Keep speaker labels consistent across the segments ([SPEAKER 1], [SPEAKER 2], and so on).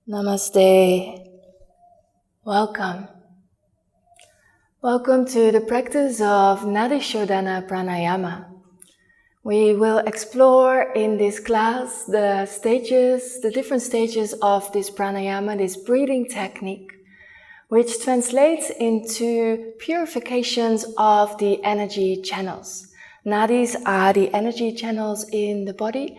[SPEAKER 1] Namaste. Welcome. Welcome to the practice of Nadi Shodana pranayama. We will explore in this class the different stages of this pranayama, this breathing technique, which translates into purifications of the energy channels. Nadis are the energy channels in the body,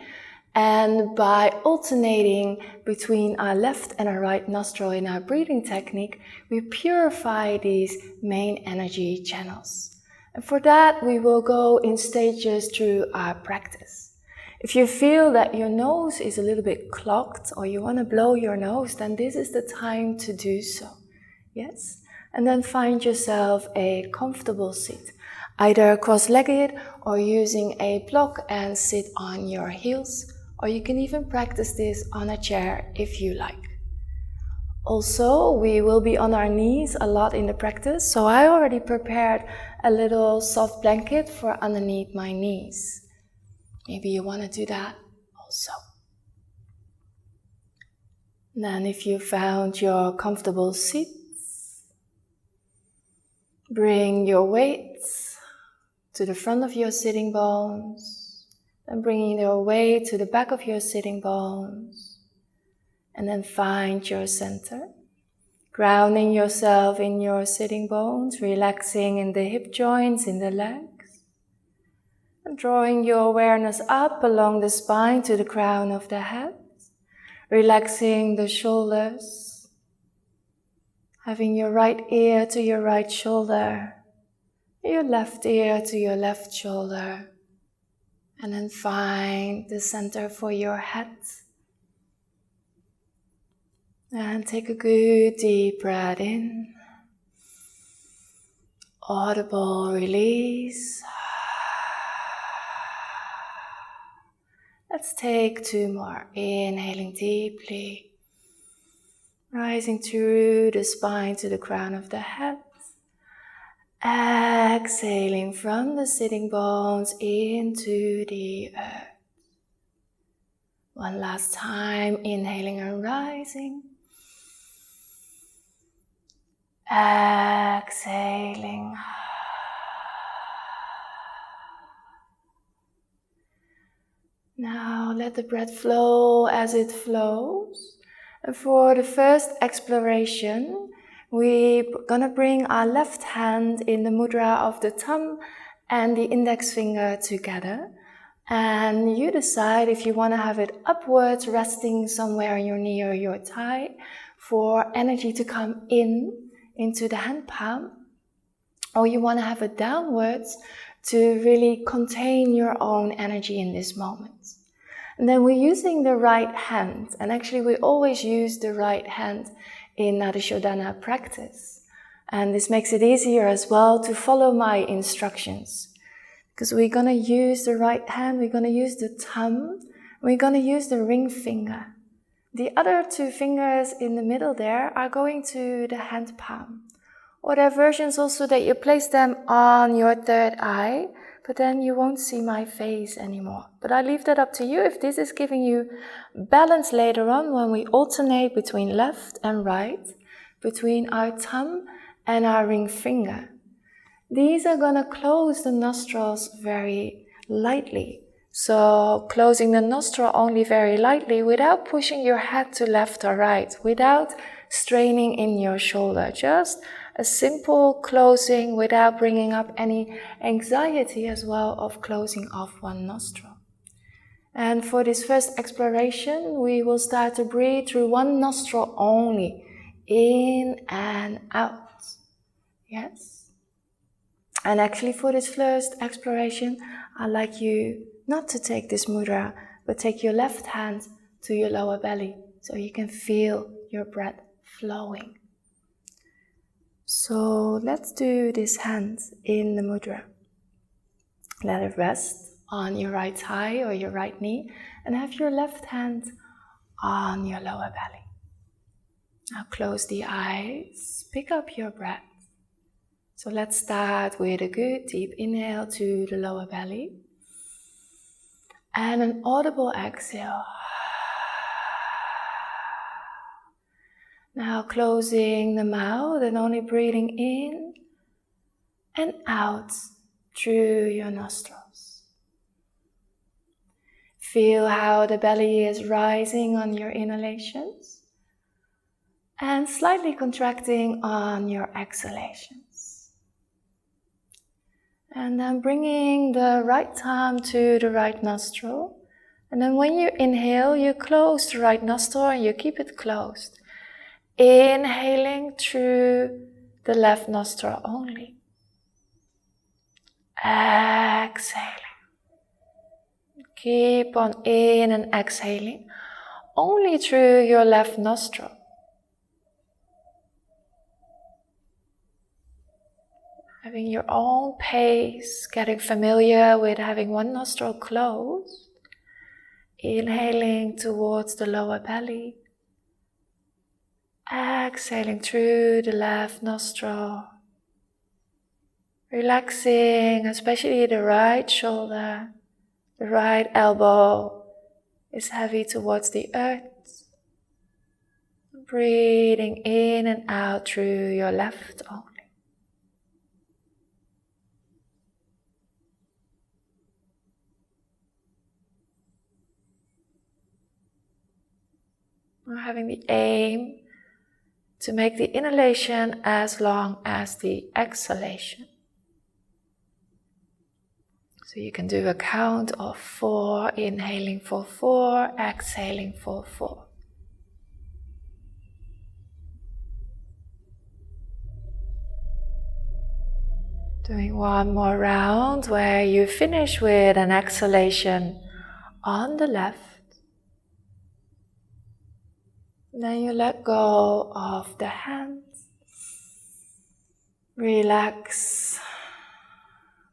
[SPEAKER 1] and by alternating between our left and our right nostril in our breathing technique, we purify these main energy channels. And for that, we will go in stages through our practice. If you feel that your nose is a little bit clogged or you want to blow your nose, then this is the time to do so. Yes? And then find yourself a comfortable seat, either cross-legged or using a block and sit on your heels, or you can even practice this on a chair if you like. Also, we will be on our knees a lot in the practice, so I already prepared a little soft blanket for underneath my knees. Maybe you want to do that also. Then if you found your comfortable seat, bring your weights to the front of your sitting bones, then bringing your weight to the back of your sitting bones, and then find your center, grounding yourself in your sitting bones, relaxing in the hip joints, in the legs, and drawing your awareness up along the spine to the crown of the head, relaxing the shoulders, having your right ear to your right shoulder, your left ear to your left shoulder, and then find the center for your head. And take a good deep breath in, audible release. Let's take 2 more, inhaling deeply, rising through the spine to the crown of the head. Exhaling from the sitting bones into the earth. One last time, inhaling and rising. Exhaling. Now let the breath flow as it flows. And for the first exploration, we're gonna bring our left hand in the mudra of the thumb and the index finger together. And you decide if you want to have it upwards, resting somewhere on your knee or your thigh, for energy to come into the hand palm, or you want to have it downwards to really contain your own energy in this moment. And then we're using the right hand, and actually we always use the right hand in Nadi Shodana practice. And this makes it easier as well to follow my instructions. Because we're going to use the right hand, we're going to use the thumb, we're going to use the ring finger. The other 2 fingers in the middle there are going to the hand palm. Or there are versions also that you place them on your third eye, but then you won't see my face anymore. But I leave that up to you if this is giving you balance later on when we alternate between left and right, between our thumb and our ring finger. These are going to close the nostrils very lightly. So closing the nostril only very lightly without pushing your head to left or right, without straining in your shoulder. Just a simple closing without bringing up any anxiety as well of closing off one nostril. And for this first exploration, we will start to breathe through one nostril only, in and out. Yes? And actually for this first exploration, I'd like you not to take this mudra, but take your left hand to your lower belly so you can feel your breath flowing. So let's do this hand in the mudra. Let it rest on your right thigh or your right knee and have your left hand on your lower belly. Now close the eyes, pick up your breath. So let's start with a good deep inhale to the lower belly and an audible exhale. Now closing the mouth and only breathing in and out through your nostrils. Feel how the belly is rising on your inhalations and slightly contracting on your exhalations. And then bringing the right thumb to the right nostril. And then when you inhale, you close the right nostril and you keep it closed. Inhaling through the left nostril only. Exhaling. Keep on in and exhaling only through your left nostril. Having your own pace, getting familiar with having one nostril closed. Inhaling towards the lower belly. Exhaling through the left nostril. Relaxing, especially the right shoulder. The right elbow is heavy towards the earth. Breathing in and out through your left only. We're having the aim to make the inhalation as long as the exhalation. So you can do a count of 4, inhaling for 4, exhaling for 4. Doing one more round where you finish with an exhalation on the left. Then you let go of the hands. Relax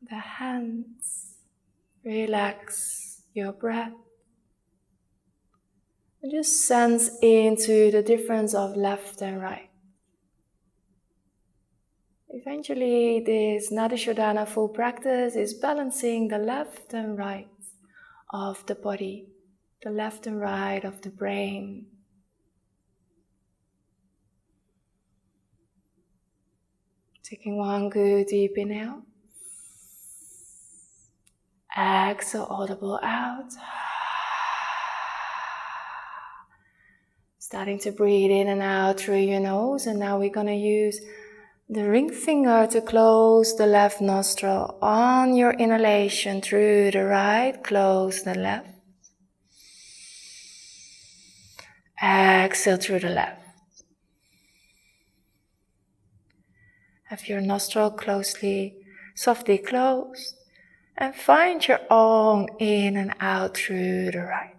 [SPEAKER 1] the hands. Relax your breath. And just sense into the difference of left and right. Eventually, this Nadi Shodana full practice is balancing the left and right of the body, the left and right of the brain. Taking one good deep inhale. Exhale, audible out. Starting to breathe in and out through your nose. And now we're going to use the ring finger to close the left nostril on your inhalation through the right. Close the left. Exhale through the left. Have your nostril softly closed. And find your own in and out through the right.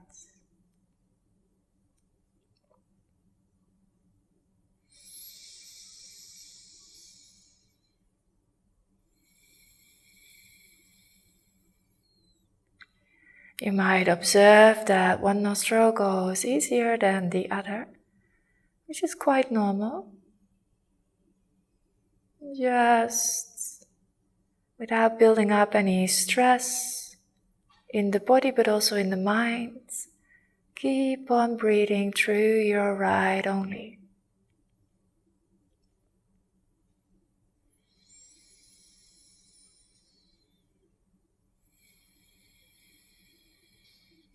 [SPEAKER 1] You might observe that one nostril goes easier than the other, which is quite normal. Just without building up any stress in the body but also in the mind, keep on breathing through your right only.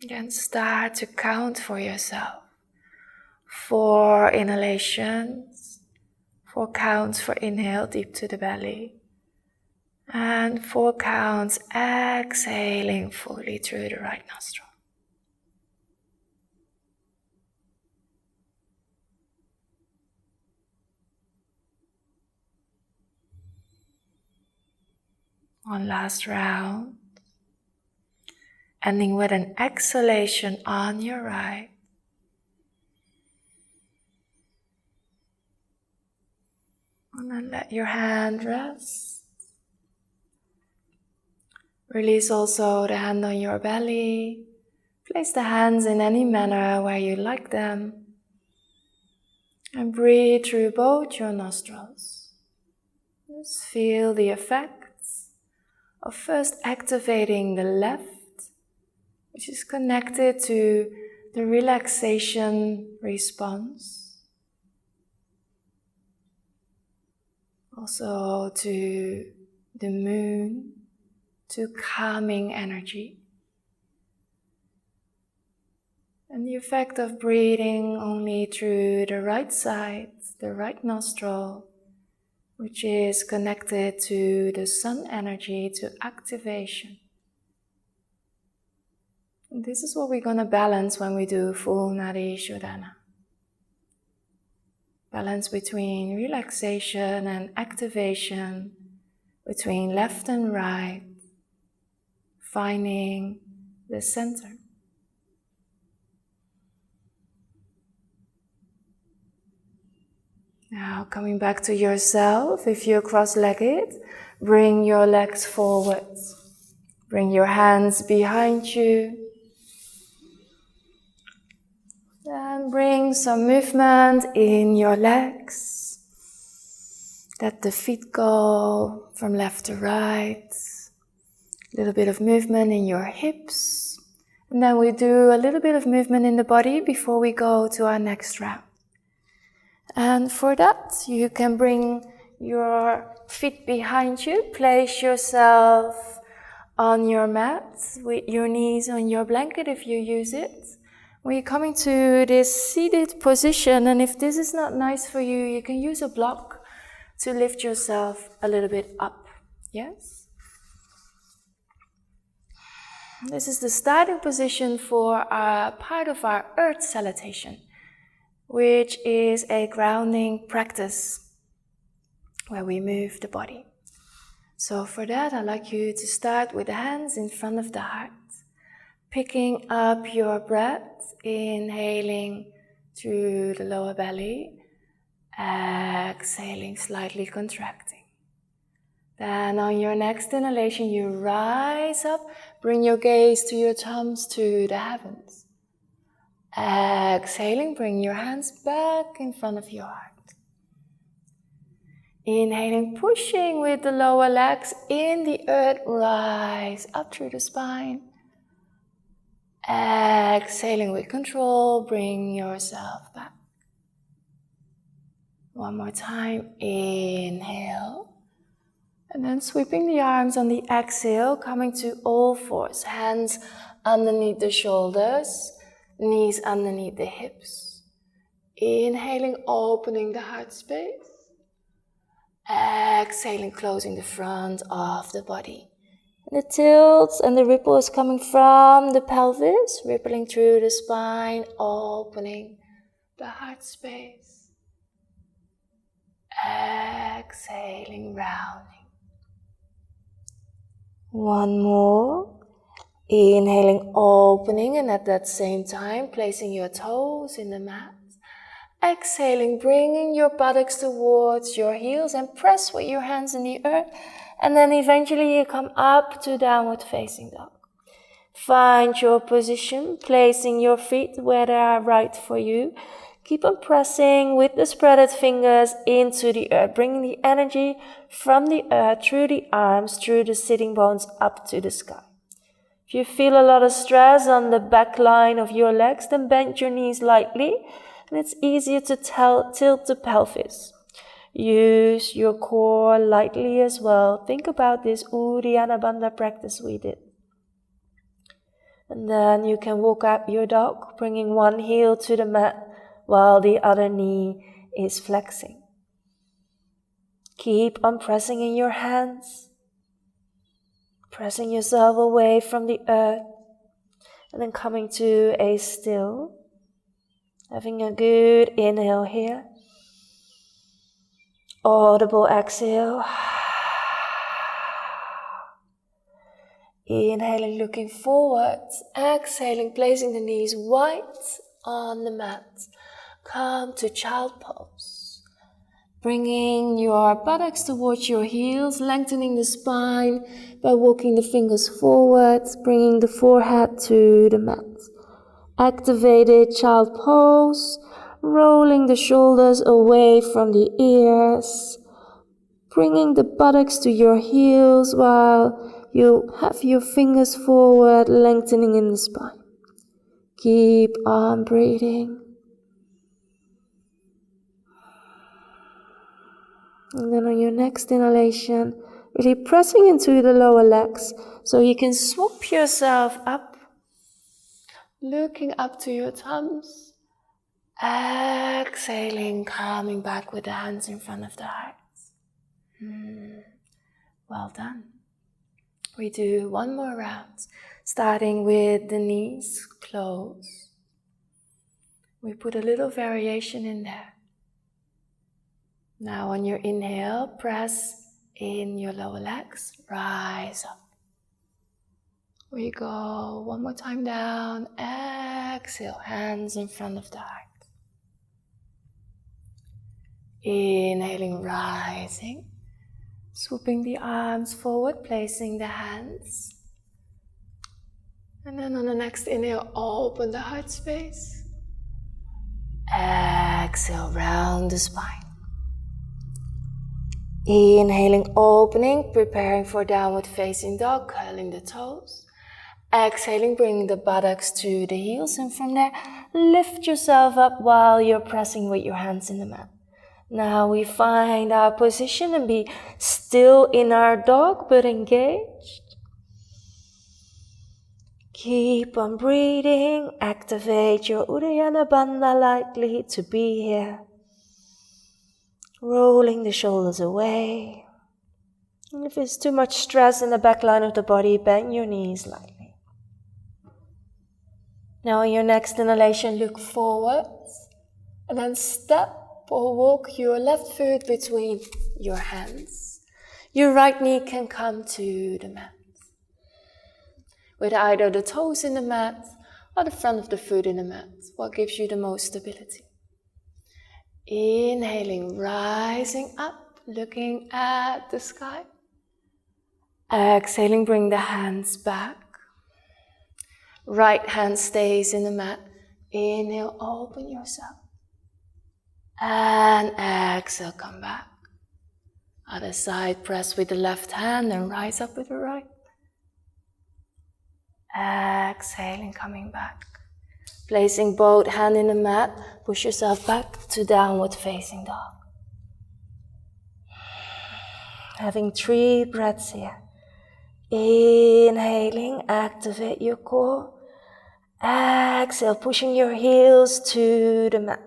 [SPEAKER 1] Then start to count for yourself. 4 inhalations, 4 counts for inhale deep to the belly. And 4 counts exhaling fully through the right nostril. One last round. Ending with an exhalation on your right. And then let your hand rest. Release also the hand on your belly. Place the hands in any manner where you like them. And breathe through both your nostrils. Just feel the effects of first activating the left, which is connected to the relaxation response. also to the moon, to calming energy. And the effect of breathing only through the right side, the right nostril, which is connected to the sun energy, to activation. And this is what we're going to balance when we do full Nadi Shodana. Balance between relaxation and activation, between left and right, finding the center. Now coming back to yourself, if you're cross-legged, bring your legs forward. Bring your hands behind you. And bring some movement in your legs. Let the feet go from left to right. A little bit of movement in your hips. And then we do a little bit of movement in the body before we go to our next round. And for that, you can bring your feet behind you. Place yourself on your mat with your knees on your blanket if you use it. We're coming to this seated position, and if this is not nice for you, you can use a block to lift yourself a little bit up. Yes? This is the starting position for a part of our earth salutation, which is a grounding practice where we move the body. So for that, I'd like you to start with the hands in front of the heart, picking up your breath, inhaling through the lower belly, exhaling, slightly contracting. Then on your next inhalation, you rise up, bring your gaze to your thumbs to the heavens. Exhaling, bring your hands back in front of your heart. Inhaling, pushing with the lower legs in the earth, rise up through the spine. Exhaling with control, bring yourself back. One more time, inhale. And then sweeping the arms on the exhale, coming to all fours. Hands underneath the shoulders, knees underneath the hips. Inhaling, opening the heart space. Exhaling, closing the front of the body. And the tilts and the ripples coming from the pelvis, rippling through the spine, opening the heart space. Exhaling, rounding. One more. Inhaling, opening, and at that same time, placing your toes in the mat. Exhaling, bringing your buttocks towards your heels and press with your hands in the earth. And then eventually you come up to downward facing dog. Find your position, placing your feet where they are right for you. Keep on pressing with the spreaded fingers into the earth, bringing the energy from the earth through the arms, through the sitting bones up to the sky. If you feel a lot of stress on the back line of your legs, then bend your knees lightly, and it's easier to tilt the pelvis. Use your core lightly as well. Think about this Uddiyana Bandha practice we did. And then you can walk up your dog, bringing one heel to the mat while the other knee is flexing. Keep on pressing in your hands, pressing yourself away from the earth, and then coming to a still. Having a good inhale here. Audible exhale. Inhaling, looking forward. Exhaling, placing the knees wide on the mat. Come to child pose. Bringing your buttocks towards your heels, lengthening the spine by walking the fingers forward, bringing the forehead to the mat. Activated child pose, rolling the shoulders away from the ears, bringing the buttocks to your heels while you have your fingers forward, lengthening in the spine. Keep on breathing. And then on your next inhalation, really pressing into the lower legs so you can swoop yourself up, looking up to your thumbs. Exhaling, coming back with the hands in front of the heart. Well done. We do one more round, starting with the knees closed. We put a little variation in there. Now on your inhale, press in your lower legs, rise up. We go one more time down, exhale, hands in front of the heart. Inhaling, rising, swooping the arms forward, placing the hands. And then on the next inhale, open the heart space. Exhale, round the spine. Inhaling, opening, preparing for downward facing dog, curling the toes. Exhaling, bringing the buttocks to the heels, and from there, lift yourself up while you're pressing with your hands in the mat. Now we find our position and be still in our dog, but engaged. Keep on breathing, activate your Uddiyana Bandha lightly to be here. Rolling the shoulders away. And if there's too much stress in the back line of the body, bend your knees lightly. Now on your next inhalation, look forwards and then step or walk your left foot between your hands. Your right knee can come to the mat. With either the toes in the mat or the front of the foot in the mat. What gives you the most stability? Inhaling, rising up, looking at the sky. Exhaling, bring the hands back. Right hand stays in the mat. Inhale, open yourself. And exhale, come back. Other side, press with the left hand and rise up with the right. Exhaling, coming back. Placing both hands in the mat, push yourself back to downward facing dog. Having 3 breaths here. Inhaling, activate your core. Exhale, pushing your heels to the mat.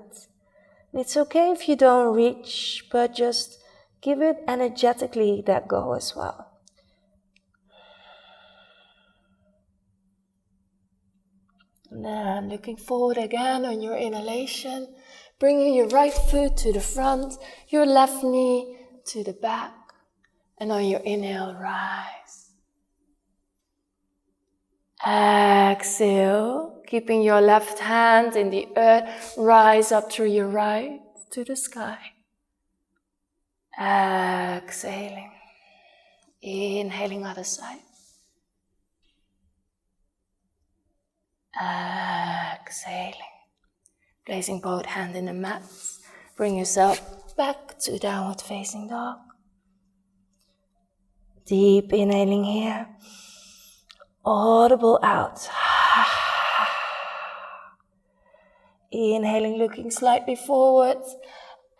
[SPEAKER 1] It's okay if you don't reach, but just give it energetically that go as well. And then looking forward again on your inhalation, bringing your right foot to the front, your left knee to the back, and on your inhale, rise. Exhale, keeping your left hand in the earth, rise up through your right to the sky. Exhaling, inhaling other side. Exhaling, placing both hands in the mat. Bring yourself back to downward facing dog. Deep inhaling here. Audible out. Inhaling, looking slightly forward.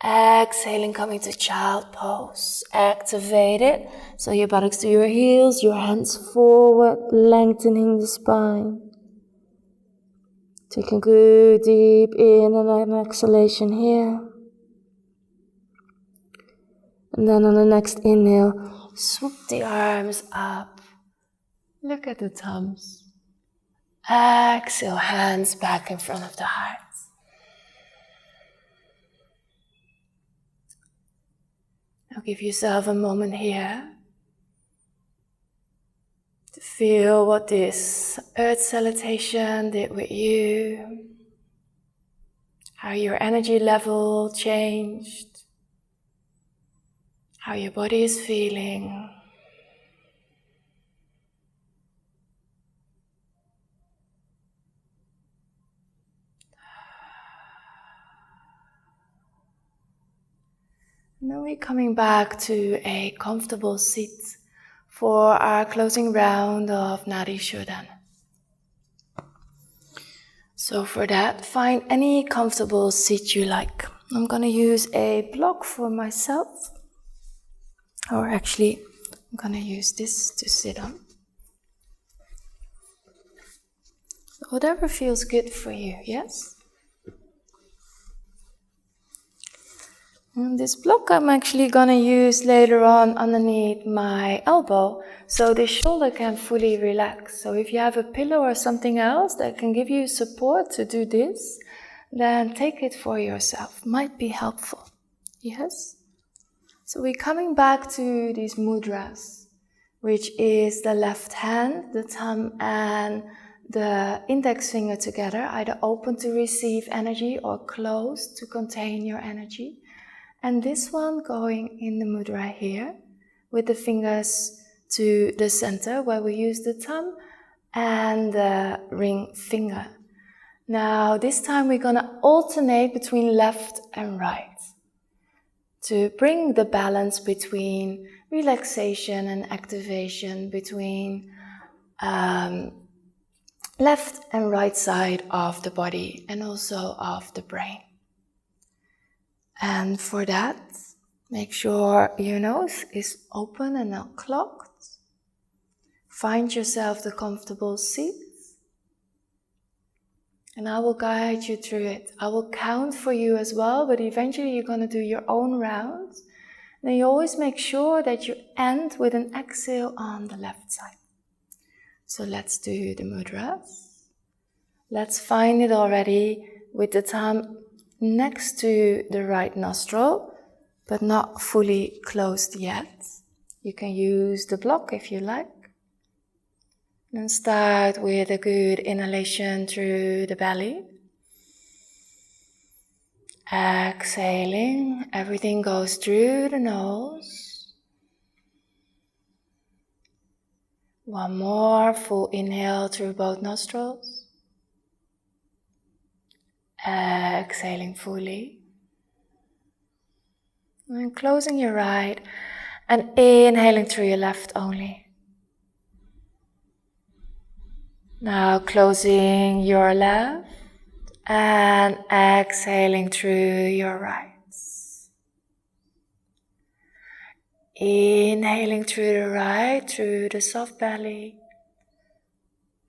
[SPEAKER 1] Exhaling, coming to child pose. Activate it. So your buttocks to your heels, your hands forward, lengthening the spine. Take a good deep in and an exhalation here. And then on the next inhale, swoop the arms up. Look at the thumbs. Exhale, hands back in front of the heart. Now give yourself a moment here to feel what this earth salutation did with you. How your energy level changed. How your body is feeling. Now we're coming back to a comfortable seat for our closing round of Nadi Shodana. So for that, find any comfortable seat you like. I'm going to use a block for myself. Or actually, I'm gonna use this to sit on. Whatever feels good for you, yes? And this block I'm actually gonna use later on underneath my elbow, so the shoulder can fully relax. So if you have a pillow or something else that can give you support to do this, then take it for yourself. Might be helpful. Yes? So we're coming back to these mudras, which is the left hand, the thumb and the index finger together, either open to receive energy or closed to contain your energy. And this one going in the mudra here, with the fingers to the center, where we use the thumb and the ring finger. Now, this time we're gonna alternate between left and right to bring the balance between relaxation and activation, between left and right side of the body and also of the brain. And for that, make sure your nose is open and not clogged. Find yourself the comfortable seat. And I will guide you through it. I will count for you as well, but eventually you're going to do your own rounds. Then you always make sure that you end with an exhale on the left side. So let's do the mudras. Let's find it already with the thumb next to the right nostril, but not fully closed yet. You can use the block if you like. And start with a good inhalation through the belly. Exhaling, everything goes through the nose. One more full inhale through both nostrils. Exhaling fully. And closing your right and inhaling through your left only. Now closing your left and exhaling through your right. Inhaling through the right, through the soft belly.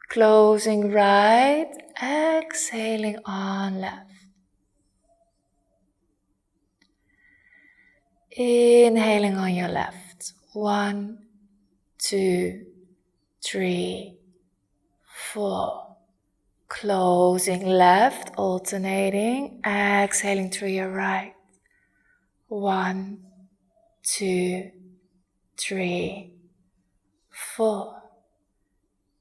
[SPEAKER 1] Closing right, exhaling on left. Inhaling on your left. 1, 2, 3, 4. Closing left, alternating, exhaling through your right. 1, 2, 3, 4.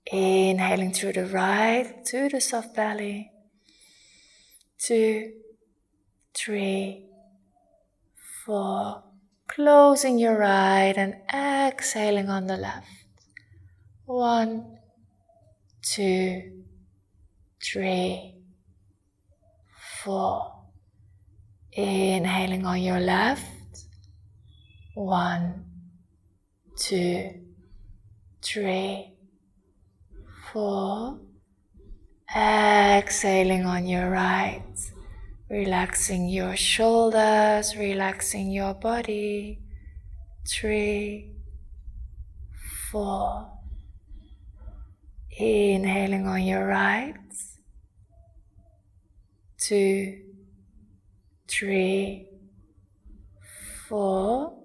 [SPEAKER 1] Inhaling through the right to the soft belly. 2, 3, 4. Closing your right and exhaling on the left. 1, 2, 3, 4. Inhaling on your left. 1, 2, 3, 4. Exhaling on your right. Relaxing your shoulders, relaxing your body. 3, 4. Inhaling on your right. 2, 3, 4.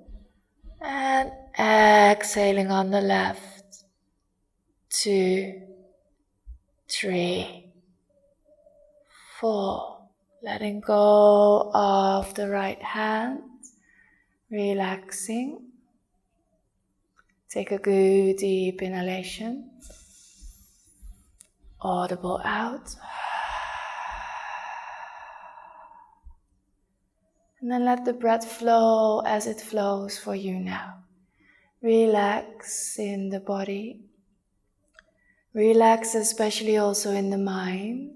[SPEAKER 1] And exhaling on the left. 2, 3, 4. Letting go of the right hand. Relaxing. Take a good deep inhalation. Audible out. And then let the breath flow as it flows for you now. Relax in the body. Relax especially also in the mind.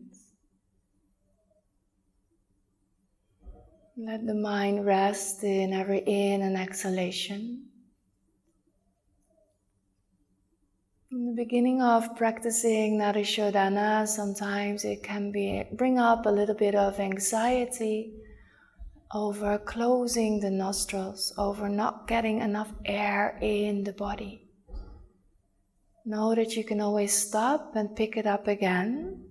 [SPEAKER 1] Let the mind rest in every in and exhalation. In the beginning of practicing Nadi Shodana, sometimes it can bring up a little bit of anxiety over closing the nostrils, over not getting enough air in the body. Know that you can always stop and pick it up again.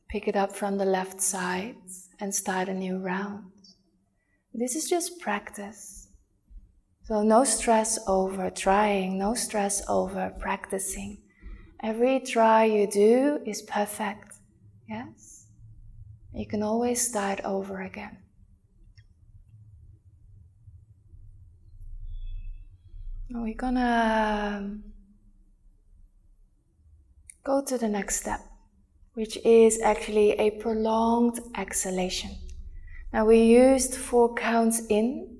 [SPEAKER 1] Pick it up from the left side and start a new round. This is just practice. So no stress over trying, no stress over practicing. Every try you do is perfect. Yes? You can always start over again. Now we're gonna go to the next step, which is actually a prolonged exhalation. Now we used 4 counts in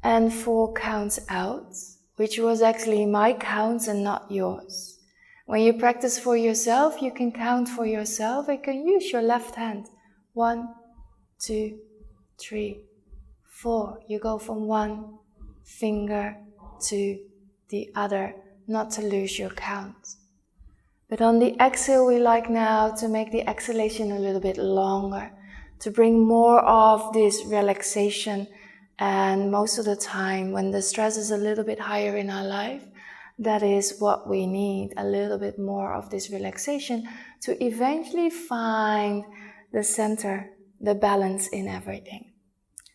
[SPEAKER 1] and 4 counts out, which was actually my counts and not yours. When you practice for yourself, you can count for yourself. You can use your left hand. 1, 2, 3, 4. You go from one finger to the other, not to lose your count. But on the exhale, we like now to make the exhalation a little bit longer, to bring more of this relaxation. And most of the time, when the stress is a little bit higher in our life, that is what we need, a little bit more of this relaxation to eventually find the center, the balance in everything.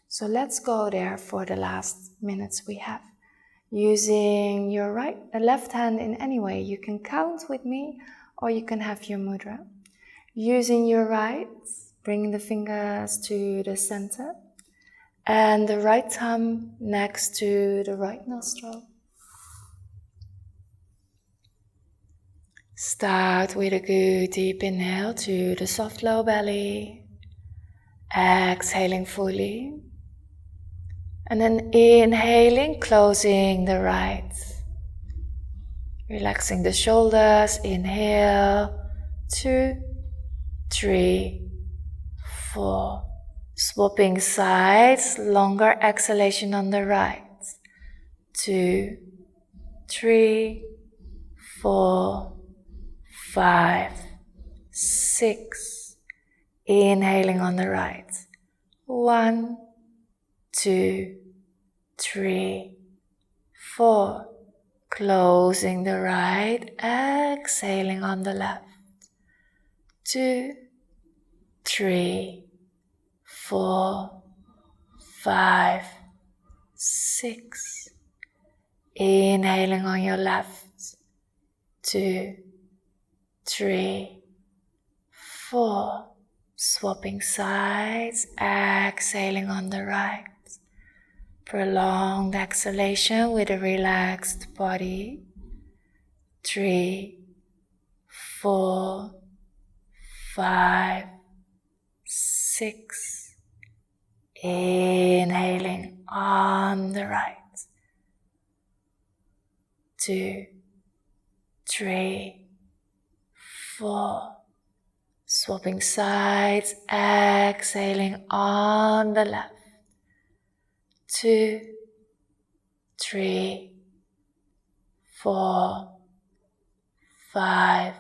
[SPEAKER 1] So let's go there for the last minutes we have. Using your left hand in any way. You can count with me or you can have your mudra. Using your right, bring the fingers to the center and the right thumb next to the right nostril. Start with a good deep inhale to the soft low belly. Exhaling fully. And then inhaling, closing the right. Relaxing the shoulders. Inhale. 2, 3, 4. Swapping sides. Longer exhalation on the right. 2, 3, 4, 5, 6. Inhaling on the right. 1, 2, 3, 4. Closing the right, exhaling on the left. 2, 3, 4, 5, 6. Inhaling on your left. 2, 3, 4. Swapping sides, exhaling on the right. Prolonged exhalation with a relaxed body. 3, 4, 5, 6. Inhaling on the right. 2, 3, 4. Swapping sides, exhaling on the left. 2, 3, 4, 5,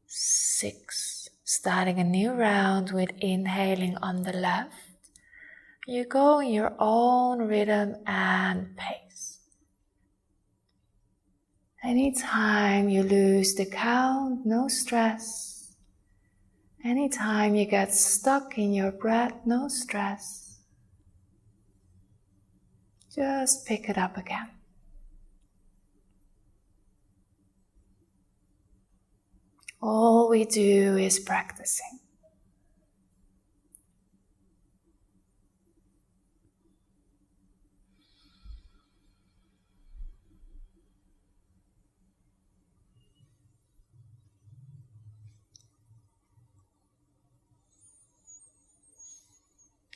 [SPEAKER 1] 6. Starting a new round with inhaling on the left. You go in your own rhythm and pace. Anytime you lose the count, no stress. Anytime you get stuck in your breath, no stress. Just pick it up again. All we do is practicing.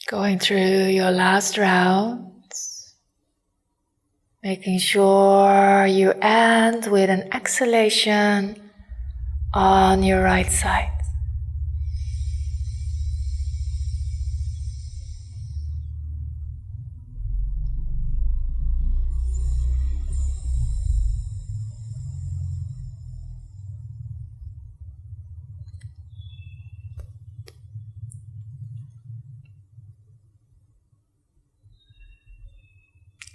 [SPEAKER 1] Going through your last round. Making sure you end with an exhalation on your right side.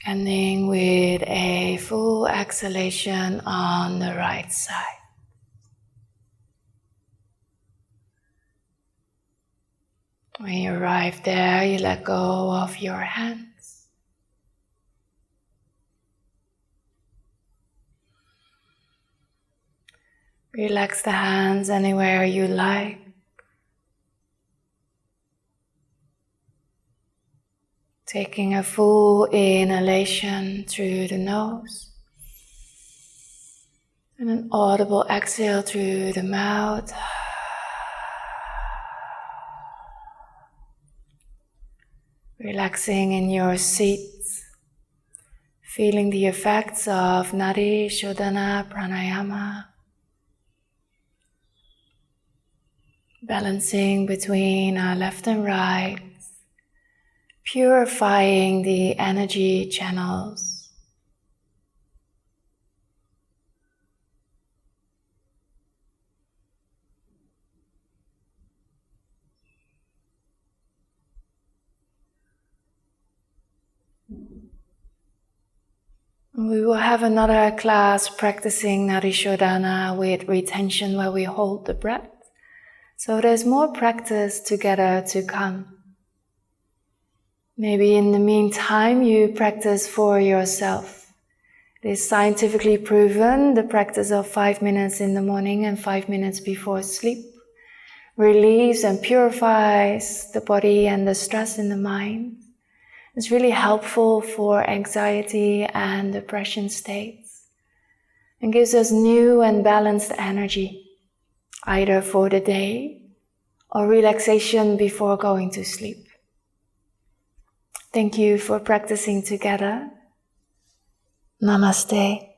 [SPEAKER 1] Ending with a full exhalation on the right side. When you arrive there, you let go of your hands. Relax the hands anywhere you like. Taking a full inhalation through the nose and an audible exhale through the mouth. Relaxing in your seat, feeling the effects of Nadi Shodana pranayama. Balancing between our left and right. Purifying the energy channels. We will have another class practicing Nadi Shodana with retention where we hold the breath. So there's more practice together to come. Maybe in the meantime you practice for yourself. It is scientifically proven, the practice of 5 minutes in the morning and 5 minutes before sleep relieves and purifies the body and the stress in the mind. It's really helpful for anxiety and depression states and gives us new and balanced energy, either for the day or relaxation before going to sleep. Thank you for practicing together. Namaste.